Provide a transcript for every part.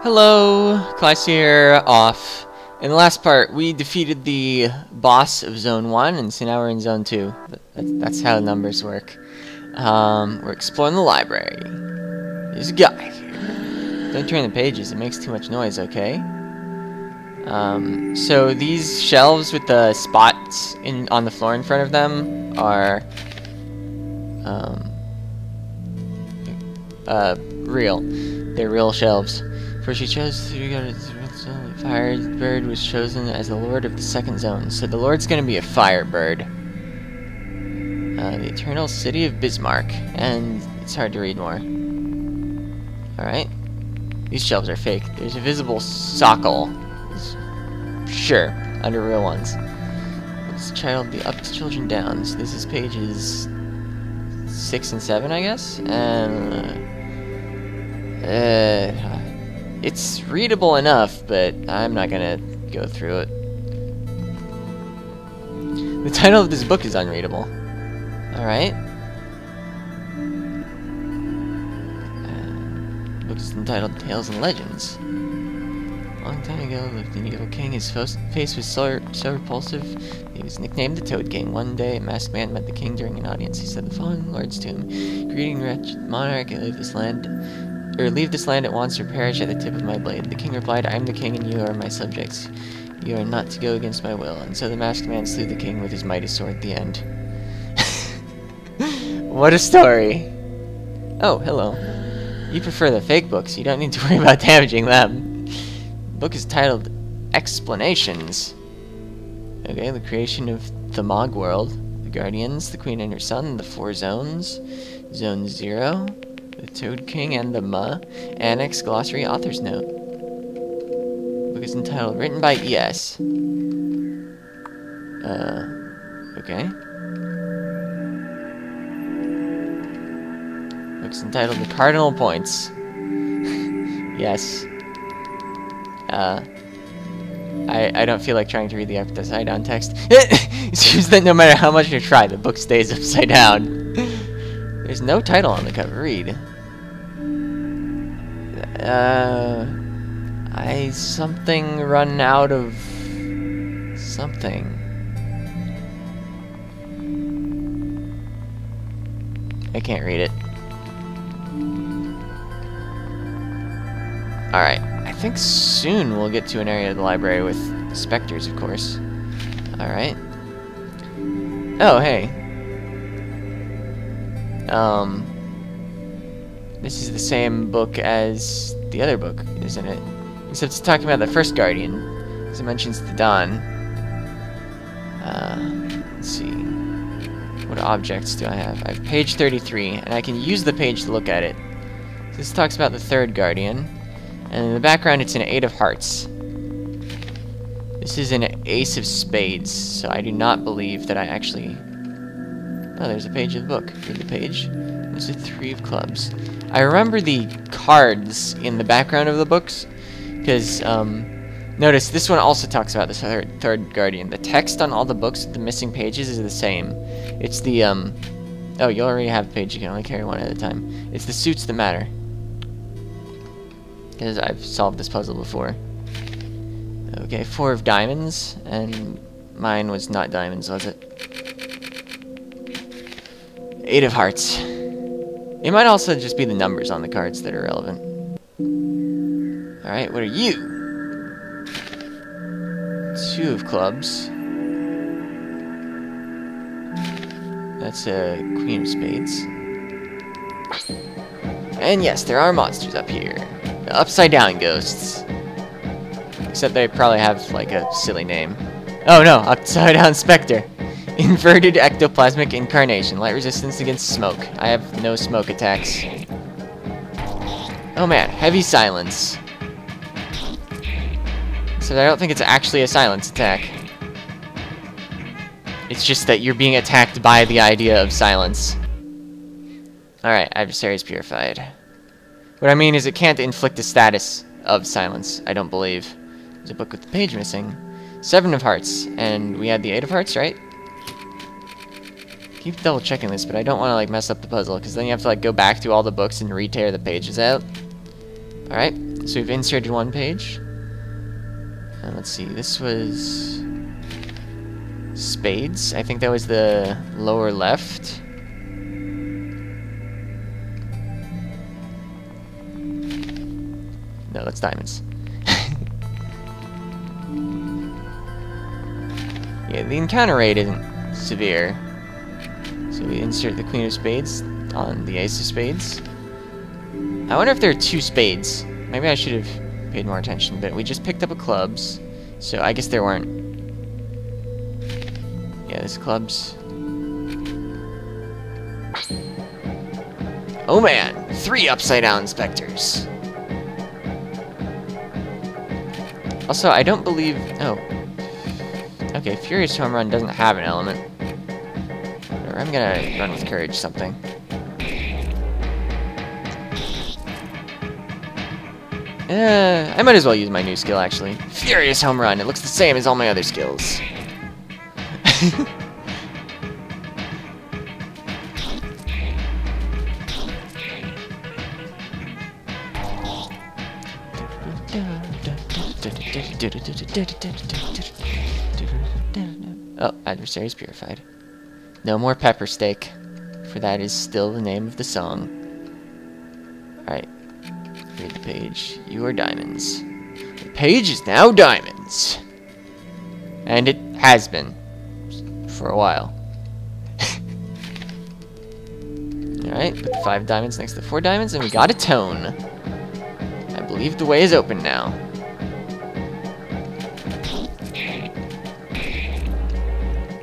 Hello, class here, off. In the last part, we defeated the boss of Zone 1, and so now we're in Zone 2. That's how numbers work. We're exploring the library. There's a guy here. Don't turn the pages, it makes too much noise, okay? So these shelves with the spots on the floor in front of them are real. They're real shelves. For she chose to Firebird was chosen as the Lord of the Second Zone. So the Lord's gonna be a Firebird. The Eternal City of Bismarck. And it's hard to read more. Alright. These shelves are fake. There's a visible sockle. Sure, under real ones. It's titled The Up to Children Down. So this is pages 6 and 7, I guess? And it's readable enough, but I'm not gonna go through it. The title of this book is unreadable. Alright. The book is entitled Tales and Legends. A long time ago lived an evil king. His face was so repulsive, he was nicknamed the Toad King. One day, a masked man met the king during an audience. He said the following words to him: "Greeting, wretched monarch, I leave this land at once or perish at the tip of my blade." The king replied, "I am the king and you are my subjects. You are not to go against my will." And so the masked man slew the king with his mighty sword at the end. What a story. Oh, hello. You prefer the fake books. You don't need to worry about damaging them. The book is titled Explanations. Okay, the creation of the Mog World, the Guardians, the Queen and her son, the 4 zones, Zone 0, the Toad King and the Annex Glossary Author's Note. The book is entitled Written by E.S. Okay. The book's entitled The Cardinal Points. Yes. I don't feel like trying to read the upside down text. It seems that no matter how much you try, the book stays upside down. There's no title on the cover. Read. Something run out of something. I can't read it. Alright, I think soon we'll get to an area of the library with specters, of course. Alright. Oh, hey. This is the same book as the other book, isn't it? Except it's talking about the first Guardian, because it mentions the Dawn. Let's see. What objects do I have? I have page 33, and I can use the page to look at it. So this talks about the third Guardian, and in the background it's an 8 of Hearts. This is an Ace of Spades, so I do not believe that I actually... Oh, there's a page of the book. Read the page. There's a 3 of Clubs. I remember the cards in the background of the books, because, notice, this one also talks about the third Guardian. The text on all the books with the missing pages is the same. It's the, oh, you already have a page, you can only carry one at a time. It's the suits that matter. Because I've solved this puzzle before. Okay, 4 of Diamonds, and mine was not diamonds, was it? 8 of Hearts. It might also just be the numbers on the cards that are relevant. Alright, what are you? 2 of Clubs. That's a Queen of Spades. And yes, there are monsters up here. The upside down ghosts. Except they probably have, like, a silly name. Oh no, upside down specter. Inverted ectoplasmic incarnation. Light resistance against smoke. I have no smoke attacks. Oh man, heavy silence. So I don't think it's actually a silence attack. It's just that you're being attacked by the idea of silence. Alright, adversary is purified. What I mean is it can't inflict a status of silence, I don't believe. There's a book with the page missing. 7 of Hearts, and we had the 8 of Hearts, right? Keep double checking this, but I don't want to like mess up the puzzle, because then you have to like go back to all the books and re-tear the pages out. Alright, so we've inserted one page. And let's see, this was spades. I think that was the lower left. No, that's diamonds. Yeah, the encounter rate isn't severe. So we insert the queen of spades on the ace of spades. I wonder if there are two spades. Maybe I should have paid more attention, but we just picked up a clubs. So I guess there weren't. Yeah, there's clubs. Oh man, 3 upside down specters. Also, I don't believe... Oh. Okay, Furious Home Run doesn't have an element. Whatever, I'm gonna run with Courage something. I might as well use my new skill, actually. Furious Home Run. It looks the same as all my other skills. Oh, adversaries purified. No more pepper steak, for that is still the name of the song. Alright. Read the page. You are diamonds. The page is now diamonds. And it has been. For a while. Alright, put the 5 diamonds next to the 4 diamonds, and we got a tone. I believe the way is open now.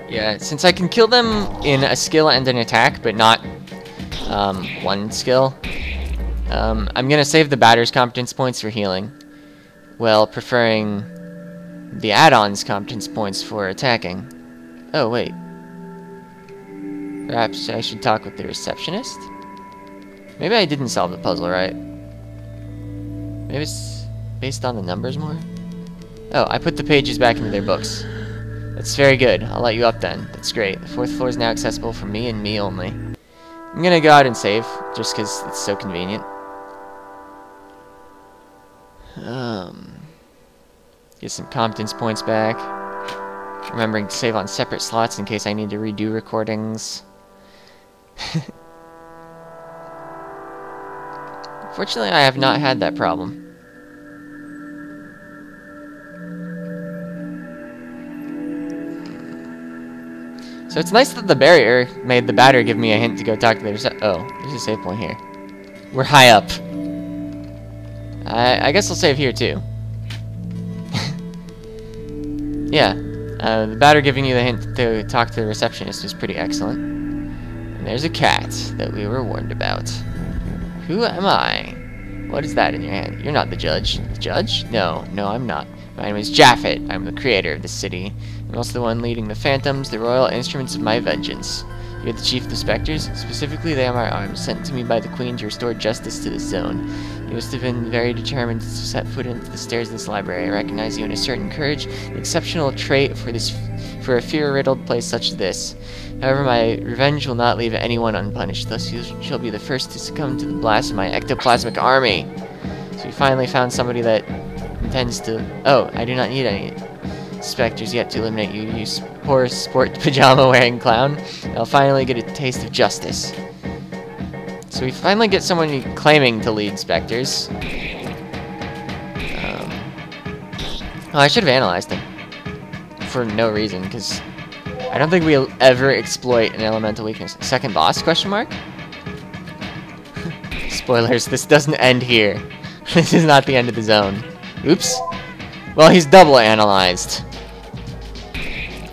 Yeah, since I can kill them in a skill and an attack, but not one skill, I'm gonna save the batter's competence points for healing, while preferring the add-on's competence points for attacking. Oh, wait. Perhaps I should talk with the receptionist? Maybe I didn't solve the puzzle right. Maybe it's based on the numbers more? Oh, I put the pages back into their books. That's very good. I'll let you up then. That's great. The 4th floor is now accessible for me and me only. I'm gonna go out and save, just because it's so convenient. Get some competence points back. Remembering to save on separate slots in case I need to redo recordings. Fortunately, I have not had that problem. So it's nice that the barrier made the batter give me a hint to go talk to the oh, there's a save point here. We're high up. I guess I'll save here too. Yeah, the batter giving you the hint to talk to the receptionist was pretty excellent. And there's a cat that we were warned about. Who am I? What is that in your hand? You're not the judge. The judge? No, I'm not. My name is Japhet. I'm the creator of this city. I'm also the one leading the phantoms, the royal instruments of my vengeance. You're the chief of the specters. Specifically, they are my arms, sent to me by the queen to restore justice to this zone. You must have been very determined to set foot into the stairs of this library. I recognize you in a certain courage, an exceptional trait for a fear-riddled place such as this. However, my revenge will not leave anyone unpunished. Thus, you shall be the first to succumb to the blast of my ectoplasmic army. So we finally found somebody that intends to... Oh, I do not need any specters yet to eliminate you, you poor sport pajama-wearing clown. I'll finally get a taste of justice. So we finally get someone claiming to lead specters. Oh, I should have analyzed him. For no reason, because I don't think we'll ever exploit an elemental weakness. Second boss, question mark? Spoilers, this doesn't end here. This is not the end of the zone. Oops. Well, he's double analyzed.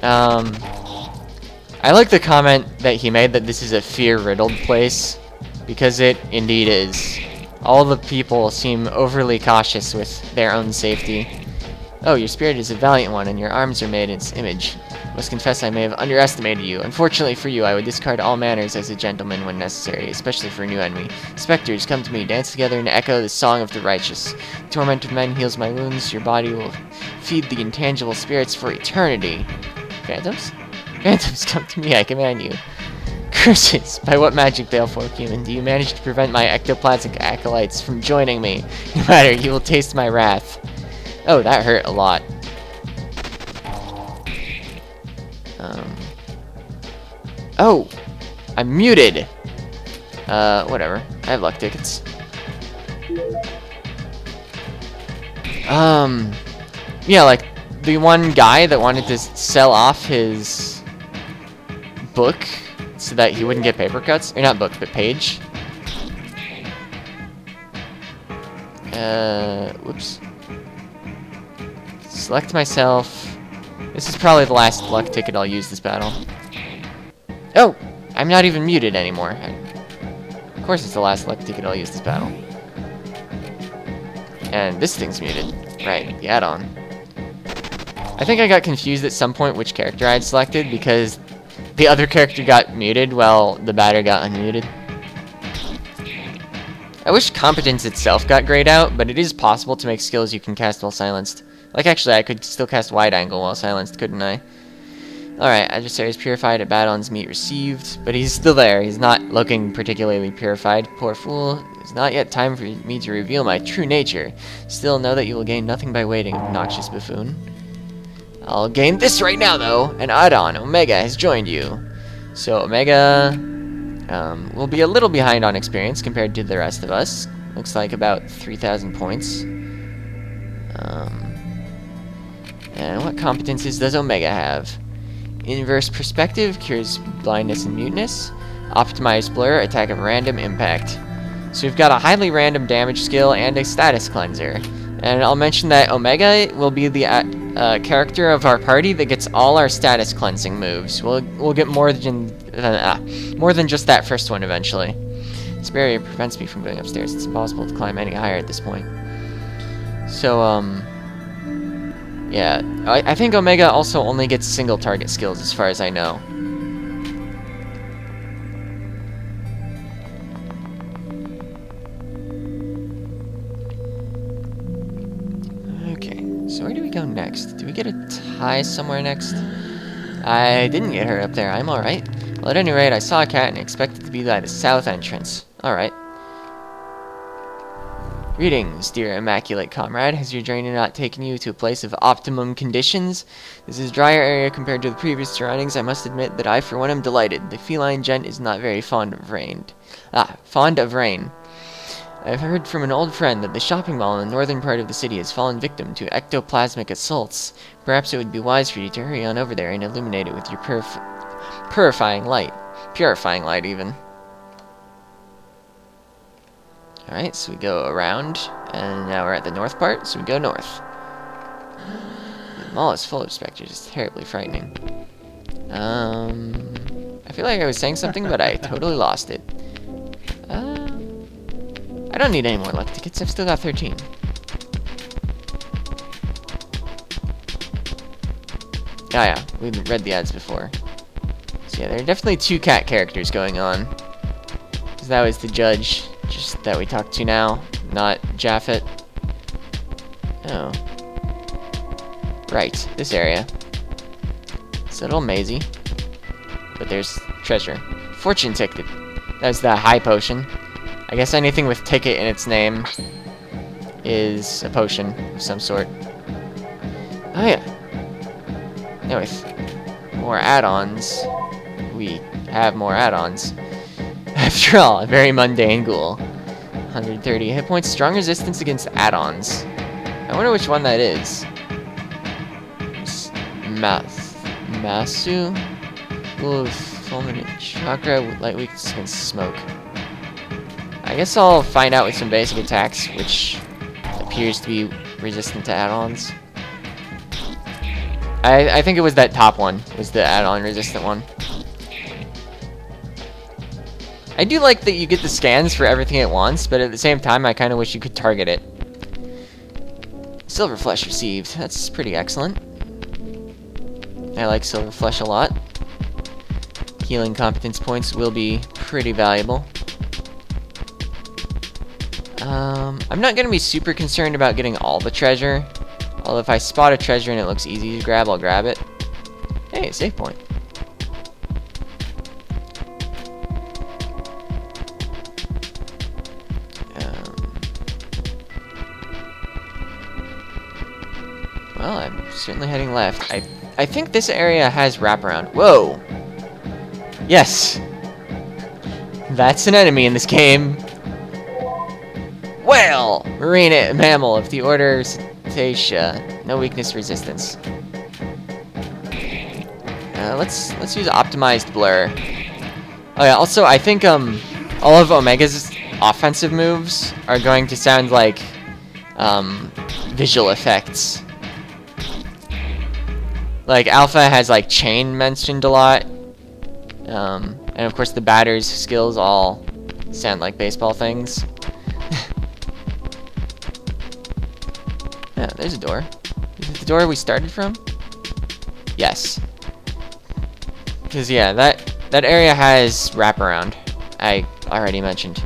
I like the comment that he made that this is a fear-riddled place, because it indeed is. All the people seem overly cautious with their own safety. Oh, your spirit is a valiant one, and your arms are made in its image. I must confess I may have underestimated you. Unfortunately for you, I would discard all manners as a gentleman when necessary, especially for a new enemy. Spectres, come to me, dance together and echo the song of the righteous. The torment of men heals my wounds, your body will feed the intangible spirits for eternity. Phantoms? Phantoms, come to me, I command you. Curses! By what magic, baleful human, do you manage to prevent my ectoplasmic acolytes from joining me? No matter, you will taste my wrath. Oh, that hurt a lot. Oh! I'm muted! Whatever. I have luck tickets. Yeah, like, the one guy that wanted to sell off his book so that he wouldn't get paper cuts. Or not book, but page. Whoops. Select myself. This is probably the last luck ticket I'll use this battle. Oh! I'm not even muted anymore. Of course it's the last luck ticket I'll use this battle. And this thing's muted. Right, the add-on. I think I got confused at some point which character I had selected because the other character got muted while the batter got unmuted. I wish competence itself got grayed out, but it is possible to make skills you can cast while silenced. Like, actually, I could still cast wide angle while silenced, couldn't I? Alright, adversary is purified, Abaddon's meat received, but he's still there. He's not looking particularly purified. Poor fool. It's not yet time for me to reveal my true nature. Still, know that you will gain nothing by waiting, obnoxious buffoon. I'll gain this right now, though! An add-on, Omega, has joined you. So, Omega will be a little behind on experience compared to the rest of us. Looks like about 3,000 points. And what competences does Omega have? Inverse Perspective, cures blindness and muteness. Optimized Blur, attack of random impact. So we've got a highly random damage skill and a status cleanser. And I'll mention that Omega will be the character of our party that gets all our status cleansing moves. We'll get more than just that first one eventually. This barrier prevents me from going upstairs. It's impossible to climb any higher at this point. So, yeah, I think Omega also only gets single target skills as far as I know. Okay, so where do we go next? Do we get a tie somewhere next? I didn't get her up there, I'm alright. Well, at any rate, I saw a cat and expected to be by the south entrance. Alright. Greetings, dear immaculate comrade. Has your journey not taken you to a place of optimum conditions? This is a drier area compared to the previous surroundings. I must admit that I, for one, am delighted. The feline gent is not very fond of rain. I've heard from an old friend that the shopping mall in the northern part of the city has fallen victim to ectoplasmic assaults. Perhaps it would be wise for you to hurry on over there and illuminate it with your purifying light. Purifying light, even. Alright, so we go around, and now we're at the north part, so we go north. The mall is full of specters, it's terribly frightening. I feel like I was saying something, but I totally lost it. I don't need any more luck tickets, I've still got 13. Oh yeah, we read the ads before. So yeah, there are definitely two cat characters going on. Because that was the judge. Just that we talked to now, not Japhet. Oh. Right, this area. It's a little mazy. But there's treasure. Fortune ticket. That's the high potion. I guess anything with ticket in its name is a potion of some sort. Oh yeah. Now with more add-ons, we have more add-ons. After all, a very mundane ghoul. 130 hit points, strong resistance against add-ons. I wonder which one that is. Masu? Ghoul of fulminant chakra with light weakness against smoke. I guess I'll find out with some basic attacks, which appears to be resistant to add-ons. I think it was that top one, was the add-on resistant one. I do like that you get the scans for everything at once, but at the same time, I kind of wish you could target it. Silver Flesh received. That's pretty excellent. I like Silver Flesh a lot. Healing competence points will be pretty valuable. I'm not going to be super concerned about getting all the treasure. Although if I spot a treasure and it looks easy to grab, I'll grab it. Hey, save point. Well, I'm certainly heading left. I think this area has wraparound. Whoa! Yes! That's an enemy in this game. Whale! Marine mammal of the order Cetacea. No weakness resistance. Let's use optimized blur. Oh yeah, also I think all of Omega's offensive moves are going to sound like visual effects. Like Alpha has like chain mentioned a lot. And of course the batter's skills all sound like baseball things. Yeah, there's a door. Is it the door we started from? Yes. Because yeah, that area has wraparound. I already mentioned.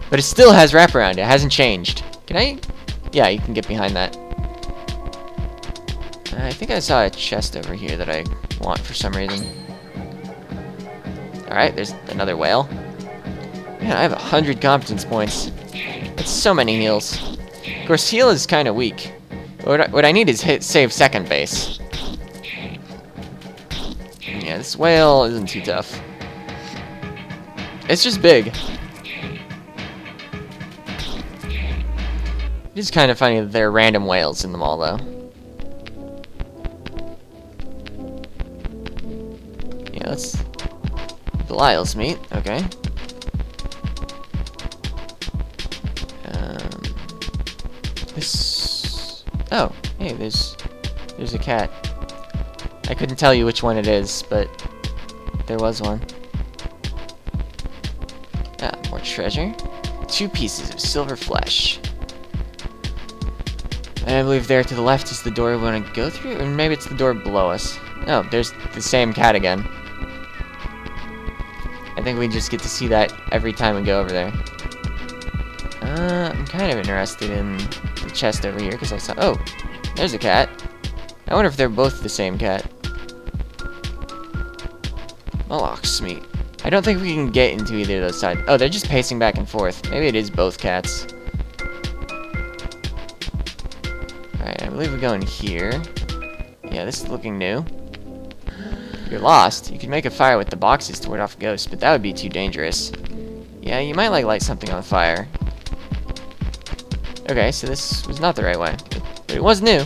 But it still has wraparound. It hasn't changed. Can I? Yeah, you can get behind that. I think I saw a chest over here that I want for some reason. Alright, there's another whale. Man, I have 100 competence points. That's so many heals. Of course, heal is kind of weak. What I need is save second base. Yeah, this whale isn't too tough. It's just big. It's kind of funny that there are random whales in the mall, though. Yeah, let's... Belial's meat, okay. This... Oh, hey, there's a cat. I couldn't tell you which one it is, but there was one. Ah, more treasure. 2 pieces of silver flesh. And I believe there to the left is the door we want to go through, or maybe it's the door below us. No, there's the same cat again. I think we just get to see that every time we go over there. I'm kind of interested in the chest over here, because I saw... Oh, there's a cat. I wonder if they're both the same cat. Moloch's meat. I don't think we can get into either of those sides. Oh, they're just pacing back and forth. Maybe it is both cats. Alright, I believe we go in here. Yeah, this is looking new. If you're lost, you can make a fire with the boxes to ward off ghosts, but that would be too dangerous. Yeah, you might like light something on fire. Okay, so this was not the right way. But it was new.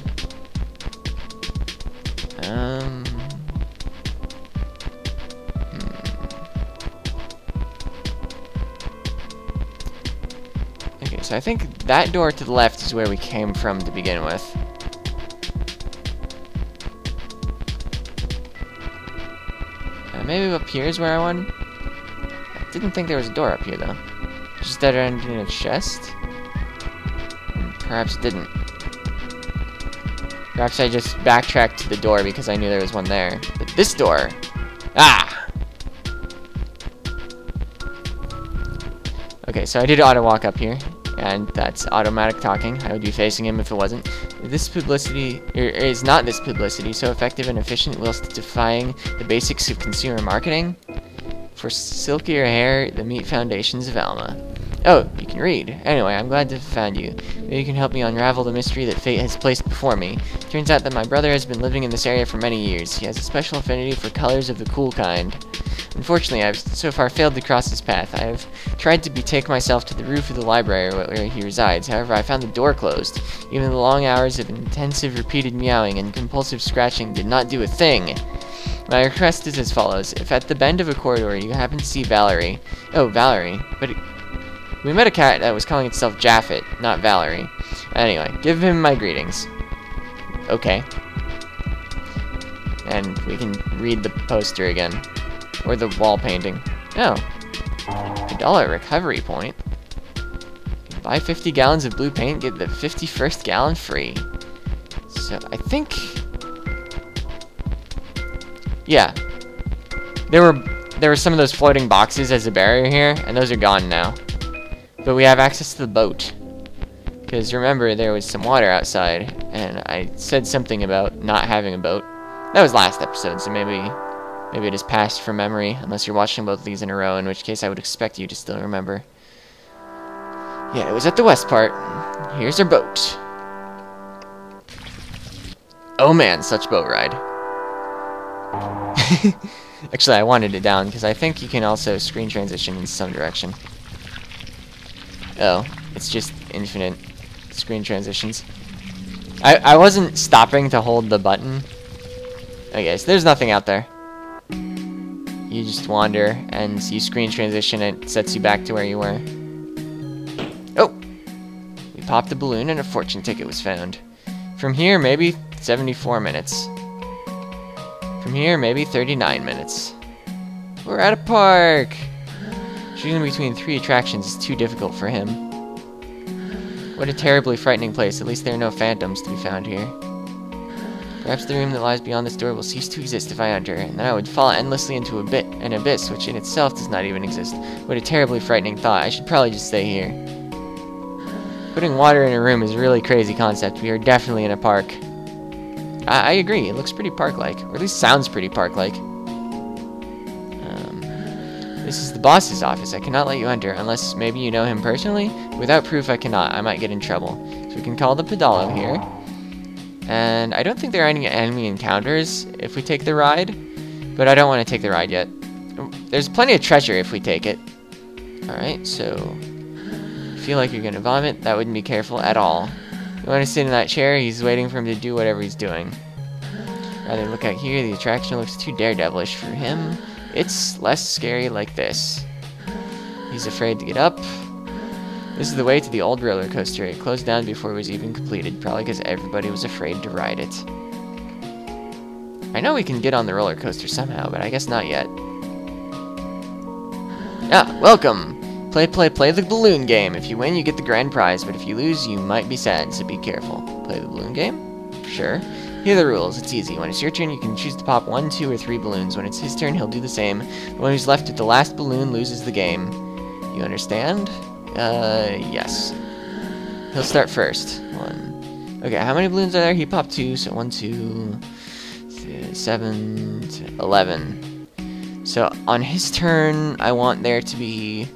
Okay, so I think that door to the left is where we came from to begin with. Maybe up here is where I wanted. I didn't think there was a door up here, though. Just that it ended in a chest? Perhaps it didn't. Perhaps I just backtracked to the door because I knew there was one there. But this door... Ah! Okay, so I did auto walk up here. And that's automatic talking. I would be facing him if it wasn't. This publicity, or is not this publicity so effective and efficient whilst defying the basics of consumer marketing? For silkier hair, the meat foundations of Alma. Oh, you can read. Anyway, I'm glad to have found you. Maybe you can help me unravel the mystery that fate has placed before me. Turns out that my brother has been living in this area for many years. He has a special affinity for colors of the cool kind. Unfortunately, I've so far failed to cross his path. I have tried to betake myself to the roof of the library where he resides. However, I found the door closed. Even the long hours of intensive repeated meowing and compulsive scratching did not do a thing. My request is as follows. If at the bend of a corridor you happen to see Valerie... Oh, Valerie. But we met a cat that was calling itself Jaffet, not Valerie. Anyway, give him my greetings. Okay. And we can read the poster again. Or the wall painting. Oh. $1 recovery point. Buy 50 gallons of blue paint, get the 51st gallon free. So, I think... Yeah. There were some of those floating boxes as a barrier here, and those are gone now. But we have access to the boat. Because remember, there was some water outside, and I said something about not having a boat. That was last episode, so maybe it is passed from memory, unless you're watching both of these in a row, in which case I would expect you to still remember. Yeah, it was at the west part. Here's our boat. Oh man, such boat ride. Actually, I wanted it down because I think you can also screen transition in some direction. Oh, it's just infinite screen transitions. I wasn't stopping to hold the button. Okay, so there's nothing out there. You just wander and you screen transition, and it sets you back to where you were. Oh! We popped a balloon and a fortune ticket was found. From here, maybe 74 minutes. From here, maybe 39 minutes. We're at a park! Choosing between 3 attractions is too difficult for him. What a terribly frightening place. At least there are no phantoms to be found here. Perhaps the room that lies beyond this door will cease to exist if I enter, and then I would fall endlessly into an abyss which in itself does not even exist. What a terribly frightening thought. I should probably just stay here. Putting water in a room is a really crazy concept. We are definitely in a park. I agree. It looks pretty park-like, or at least sounds pretty park-like. This is the boss's office. I cannot let you enter unless maybe you know him personally. Without proof, I cannot. I might get in trouble. So we can call the Pedalo here. And I don't think there are any enemy encounters if we take the ride, but I don't want to take the ride yet. There's plenty of treasure if we take it. Alright, so feel like you're gonna vomit. That wouldn't be careful at all. You want to sit in that chair? He's waiting for him to do whatever he's doing. Rather look out here. The attraction looks too daredevilish for him. It's less scary like this. He's afraid to get up. This is the way to the old roller coaster. It closed down before it was even completed, probably because everybody was afraid to ride it. I know we can get on the roller coaster somehow, but I guess not yet. Ah, welcome! Play the balloon game. If you win, you get the grand prize, but if you lose, you might be sad, so be careful. Play the balloon game? Sure. Here are the rules. It's easy. When it's your turn, you can choose to pop 1, 2, or 3 balloons. When it's his turn, he'll do the same. The one who's left with the last balloon loses the game. You understand? Yes. He'll start first. 1. Okay, how many balloons are there? He popped 2, so 1, 2, 7, 11. So on his turn, I want there to be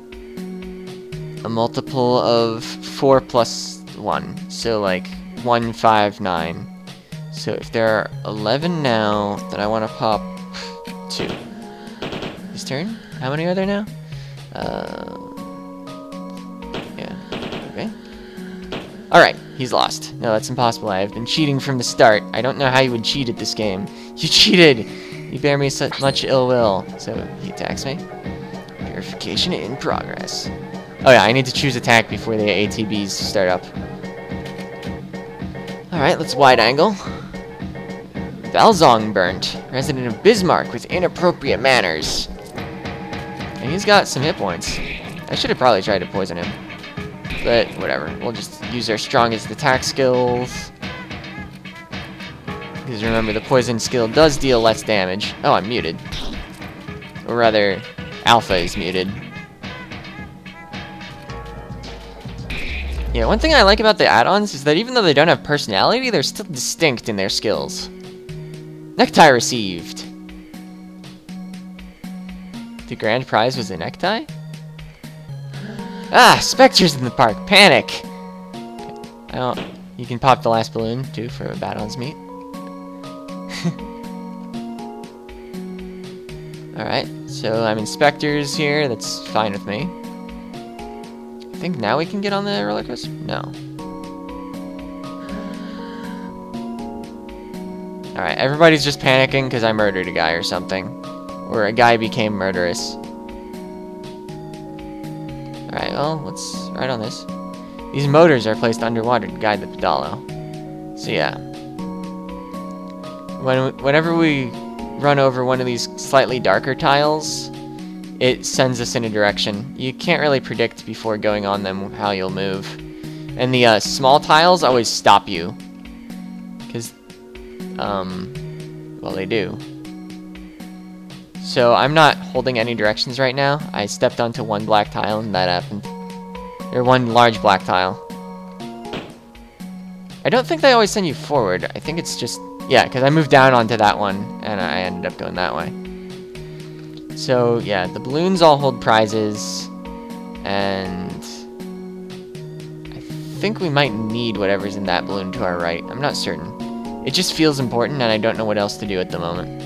a multiple of 4 plus 1. So like 1, 5, 9. So if there are 11 now, then I want to pop 2. His turn? How many are there now? Yeah. Okay. Alright, he's lost. No, that's impossible. I have been cheating from the start. I don't know how you would cheat at this game. You cheated! You bear me such much ill will. So, he attacks me. Purification in progress. Oh yeah, I need to choose attack before the ATBs start up. Alright, let's wide angle. Valzong burnt. Resident of Bismarck with inappropriate manners. And he's got some hit points. I should have probably tried to poison him. But whatever. We'll just use our strongest attack skills. Because remember, the poison skill does deal less damage. Oh, I'm muted. Or rather, Alpha is muted. Yeah, one thing I like about the add-ons is that even though they don't have personality, they're still distinct in their skills. Necktie received. The grand prize was a necktie? Ah, specters in the park. Panic. You can pop the last balloon too for a Badon's meat. Alright, so I'm in specters here. That's fine with me. I think now we can get on the roller coaster? No. Alright, everybody's just panicking because I murdered a guy or something. Or a guy became murderous. Alright, well, let's ride on this. These motors are placed underwater to guide the pedalo. So yeah. Whenever we run over one of these slightly darker tiles, it sends us in a direction. You can't really predict before going on them how you'll move. And the small tiles always stop you. Because, well, they do. So I'm not holding any directions right now. I stepped onto one black tile and that happened. Or one large black tile. I don't think they always send you forward. I think it's just... yeah, because I moved down onto that one, and I ended up going that way. So, yeah, the balloons all hold prizes, and I think we might need whatever's in that balloon to our right. I'm not certain. It just feels important, and I don't know what else to do at the moment.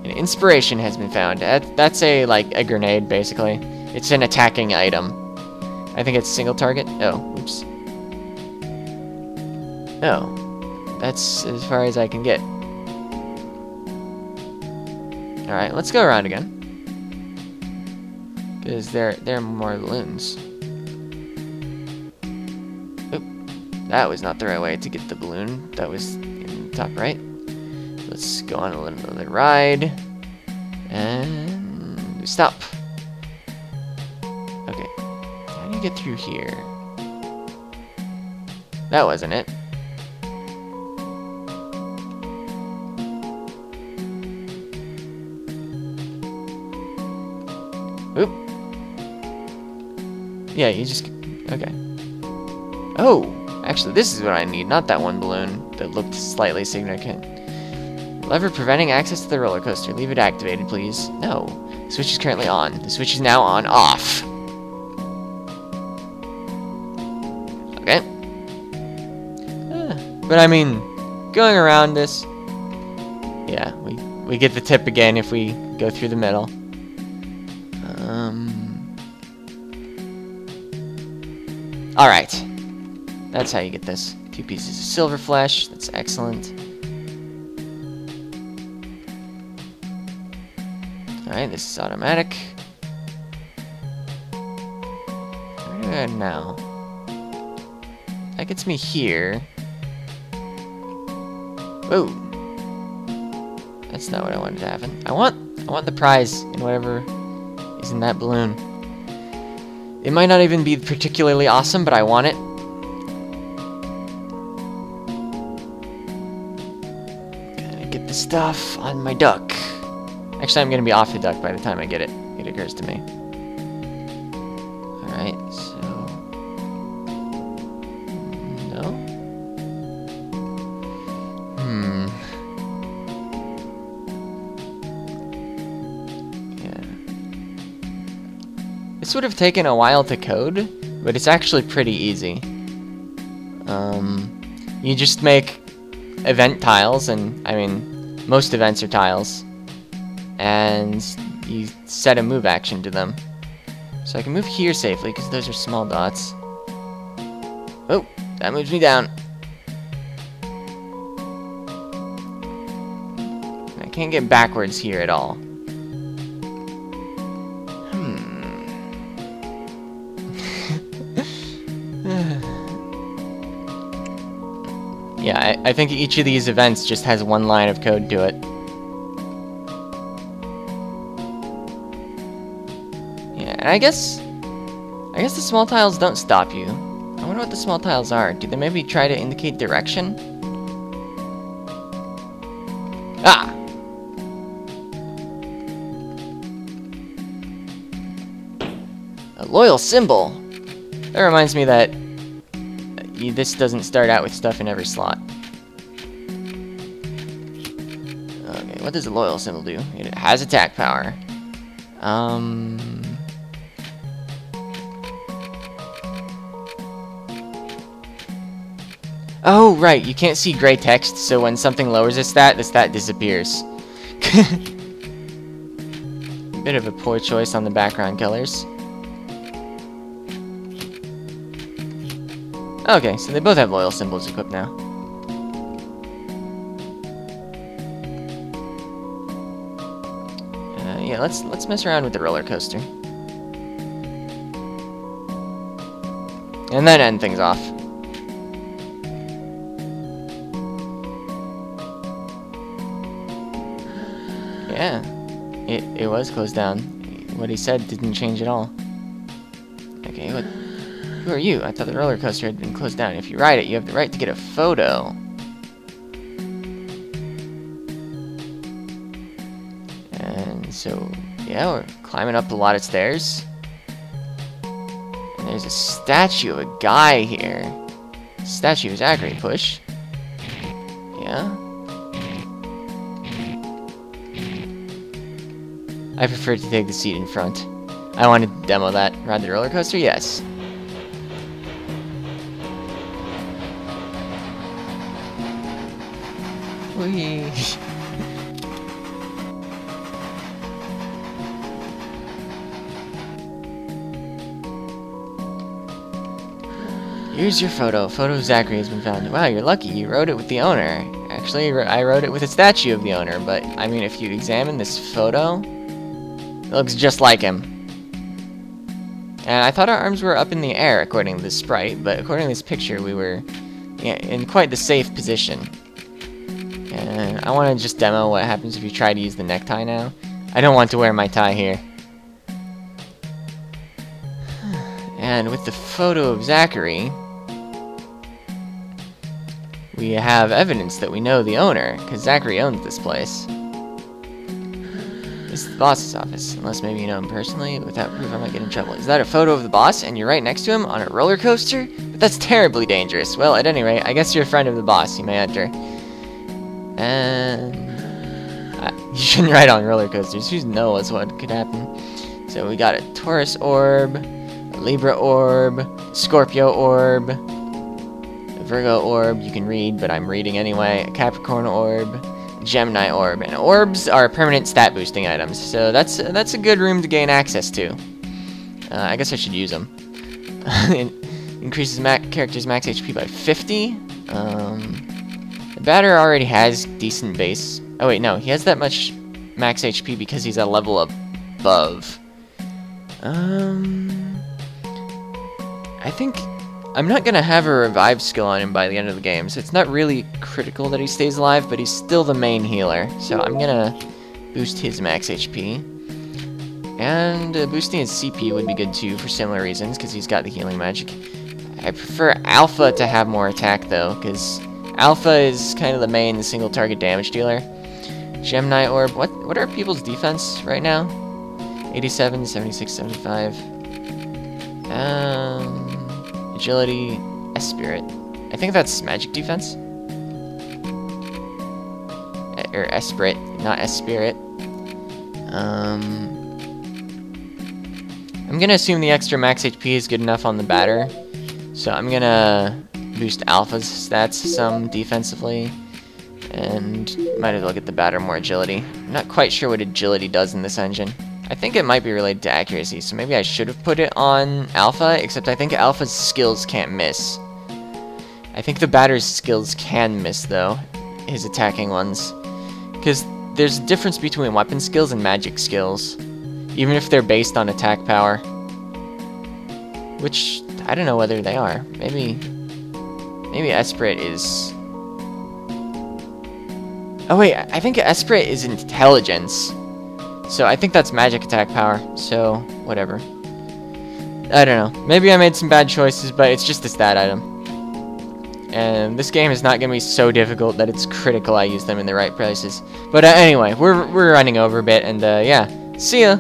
An inspiration has been found. That's a grenade, basically. It's an attacking item. I think it's single target. Oh, oops. Oh, that's as far as I can get. All right, let's go around again. Because there are more balloons. Oop, that was not the right way to get the balloon. That was in the top right. Let's go on another ride. And stop. Okay. How do you get through here? That wasn't it. Oop. Yeah, you just... Okay. Oh! Actually, this is what I need, not that one balloon that looked slightly significant. Lever preventing access to the roller coaster. Leave it activated, please. No. The switch is currently on. The switch is now on off. Okay. But I mean, going around this... Yeah, we get the tip again if we go through the middle. Alright. That's how you get this. 2 pieces of silver flesh. That's excellent. Alright, this is automatic. Where do I go now? That gets me here. Whoa! That's not what I wanted to happen. I want the prize in whatever is in that balloon. It might not even be particularly awesome, but I want it. Gotta get the stuff on my duck. Actually, I'm gonna be off the duck by the time I get it. It occurs to me. Alright, so... No? This would have taken a while to code, but it's actually pretty easy. You just make event tiles, and I mean, most events are tiles, and you set a move action to them. So I can move here safely, because those are small dots. Oh, that moves me down. I can't get backwards here at all. Yeah, I think each of these events just has one line of code to it. Yeah, and I guess the small tiles don't stop you. I wonder what the small tiles are. Do they maybe try to indicate direction? Ah! A loyal symbol! That reminds me that this doesn't start out with stuff in every slot. Okay, what does a loyal symbol do? It has attack power. Oh, right, you can't see gray text, so when something lowers a stat, the stat disappears. Bit of a poor choice on the background colors. Okay, so they both have loyal symbols equipped now. Yeah, let's mess around with the roller coaster. And then end things off. Yeah, it was closed down. What he said didn't change at all. Okay, what? Who are you? I thought the roller coaster had been closed down. If you ride it, you have the right to get a photo. And so, yeah, we're climbing up a lot of stairs. And there's a statue of a guy here. The statue is a great push. Yeah. I prefer to take the seat in front. I wanted to demo that. Ride the roller coaster? Yes. Whee! Here's your photo. Photo of Zachary has been found. Wow, you're lucky. You wrote it with the owner. Actually, I wrote it with a statue of the owner, but, I mean, if you examine this photo, it looks just like him. And I thought our arms were up in the air, according to this sprite, but according to this picture, we were in quite the safe position. And I want to just demo what happens if you try to use the necktie now. I don't want to wear my tie here. And with the photo of Zachary, we have evidence that we know the owner, because Zachary owns this place. This is the boss's office, unless maybe you know him personally. Without proof, I might get in trouble. Is that a photo of the boss, and you're right next to him on a roller coaster? But that's terribly dangerous. Well, at any rate, I guess you're a friend of the boss. You may enter. And you shouldn't ride on roller coasters. Who knows what could happen? So we got a Taurus orb, a Libra orb, Scorpio orb, a Virgo orb. You can read, but I'm reading anyway. A Capricorn orb, Gemini orb, and orbs are permanent stat boosting items. So that's a good room to gain access to. I guess I should use them. It increases character's max HP by 50. The batter already has decent base. Oh wait, no, he has that much max HP because he's a level above. I think I'm not gonna have a revive skill on him by the end of the game, so it's not really critical that he stays alive, but he's still the main healer. So I'm gonna boost his max HP. And boosting his CP would be good too for similar reasons, because he's got the healing magic. I prefer Alpha to have more attack though, because Alpha is kind of the main single target damage dealer. Gemini orb, what are people's defense right now? 87, 76, 75. Agility, S-Spirit. I think that's magic defense. Or Esprit, not S-Spirit. I'm gonna assume the extra max HP is good enough on the batter. So I'm gonna boost Alpha's stats some defensively. And might as well get the batter more agility. I'm not quite sure what agility does in this engine. I think it might be related to accuracy, so maybe I should have put it on Alpha, except I think Alpha's skills can't miss. I think the batter's skills can miss, though, his attacking ones. Because there's a difference between weapon skills and magic skills, even if they're based on attack power. Which, I don't know whether they are. Maybe Esprit is... Oh wait, I think Esprit is intelligence. So I think that's magic attack power, so whatever. I don't know. Maybe I made some bad choices, but it's just a stat item. And this game is not going to be so difficult that it's critical I use them in the right places. But anyway, we're running over a bit, and yeah, see ya!